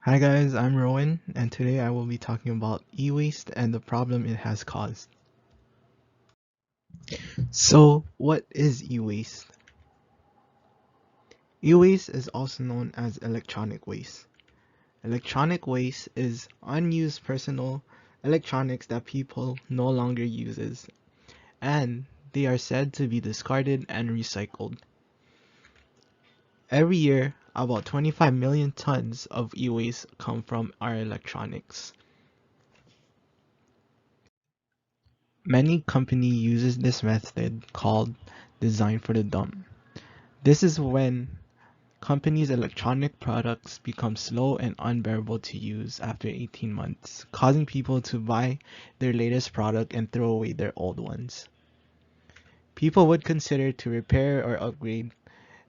Hi guys, I'm Rowan, and today I will be talking about e-waste and the problem it has caused. So, what is e-waste? E-waste is also known as electronic waste. Electronic waste is unused personal electronics that people no longer uses, and they are said to be discarded and recycled. Every year, about 25 million tons of e-waste come from our electronics. Many company uses this method called design for the dump. This is when companies' electronic products become slow and unbearable to use after 18 months, causing people to buy their latest product and throw away their old ones. People would consider to repair or upgrade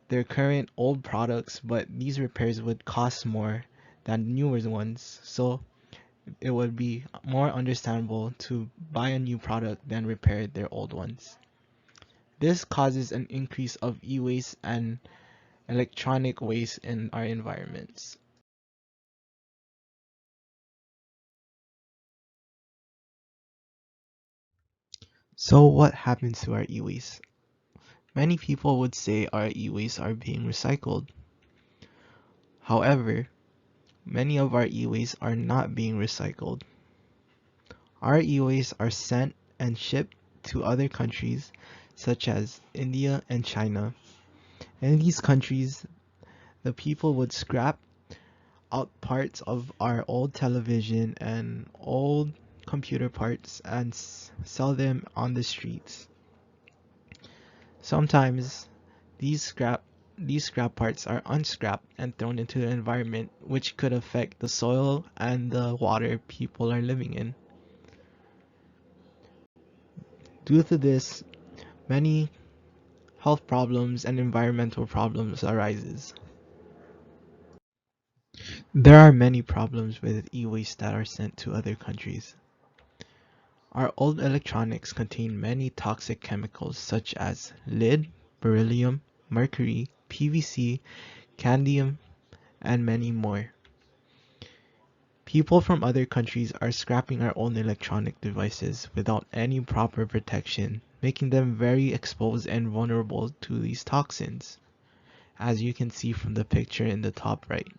their current old products, but these repairs would cost more than newer ones, so it would be more understandable to buy a new product than repair their old ones. This causes an increase of e-waste and electronic waste in our environments. So what happens to our e-waste? Many people would say our e-waste are being recycled. However, many of our e-waste are not being recycled. Our e-waste are sent and shipped to other countries such as India and China. In these countries, the people would scrap out parts of our old television and old computer parts and sell them on the streets. Sometimes these scrap these scrap parts are unscrapped and thrown into the environment, which could affect the soil and the water people are living in. Due to this, many health problems and environmental problems arises. There are many problems with e-waste that are sent to other countries. Our old electronics contain many toxic chemicals such as lead, beryllium, mercury, PVC, cadmium, and many more. People from other countries are scrapping our own electronic devices without any proper protection, making them very exposed and vulnerable to these toxins, as you can see from the picture in the top right.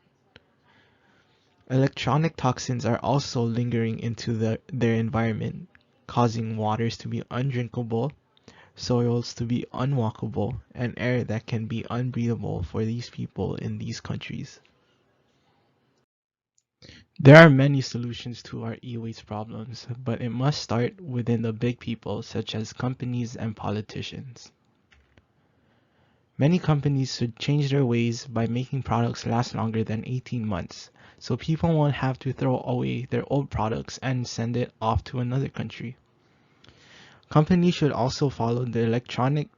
Electronic toxins are also lingering into their environment, causing waters to be undrinkable, soils to be unwalkable, and air that can be unbreathable for these people in these countries. There are many solutions to our e-waste problems, but it must start within the big people such as companies and politicians. Many companies should change their ways by making products last longer than 18 months, so people won't have to throw away their old products and send it off to another country. Companies should also follow the Electronic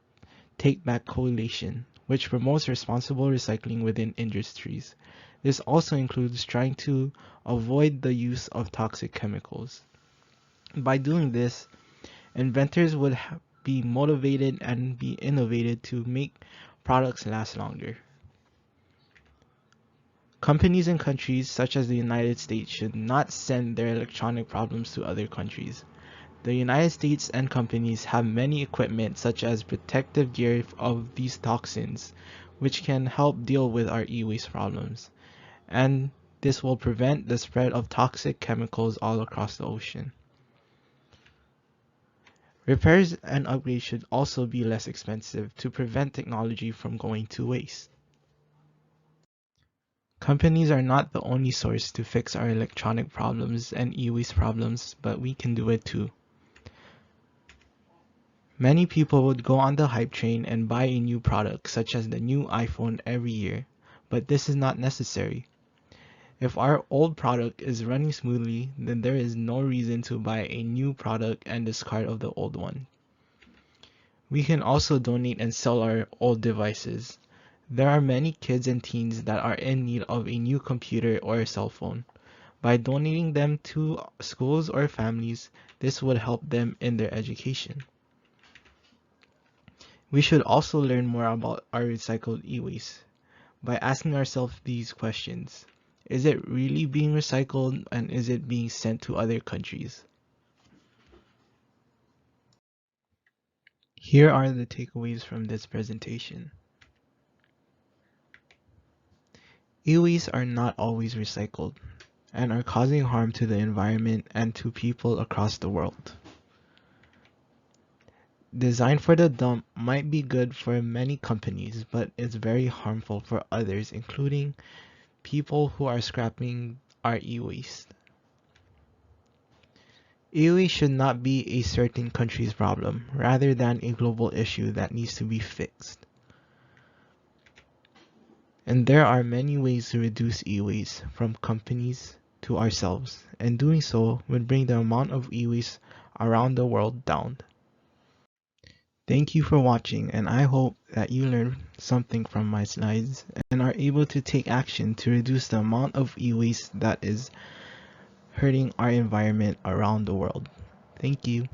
Take Back Coalition, which promotes responsible recycling within industries. This also includes trying to avoid the use of toxic chemicals. By doing this, inventors would be motivated and be innovated to make products last longer. Companies and countries such as the United States should not send their electronic problems to other countries. The United States and companies have many equipment such as protective gear of these toxins, which can help deal with our e-waste problems. And this will prevent the spread of toxic chemicals all across the ocean. Repairs and upgrades should also be less expensive to prevent technology from going to waste. Companies are not the only source to fix our electronic problems and e-waste problems, but we can do it too. Many people would go on the hype train and buy a new product, such as the new iPhone every year, but this is not necessary. If our old product is running smoothly, then there is no reason to buy a new product and discard of the old one. We can also donate and sell our old devices. There are many kids and teens that are in need of a new computer or a cell phone. By donating them to schools or families, this would help them in their education. We should also learn more about our recycled e-waste by asking ourselves these questions. Is it really being recycled, and is it being sent to other countries? Here are the takeaways from this presentation. E-waste are not always recycled and are causing harm to the environment and to people across the world. Design for the dump might be good for many companies, but it's very harmful for others, including people who are scrapping our e-waste. E-waste should not be a certain country's problem, rather than a global issue that needs to be fixed. And there are many ways to reduce e-waste, from companies to ourselves, and doing so would bring the amount of e-waste around the world down. Thank you for watching, and I hope that you learned something from my slides and are able to take action to reduce the amount of e-waste that is hurting our environment around the world. Thank you.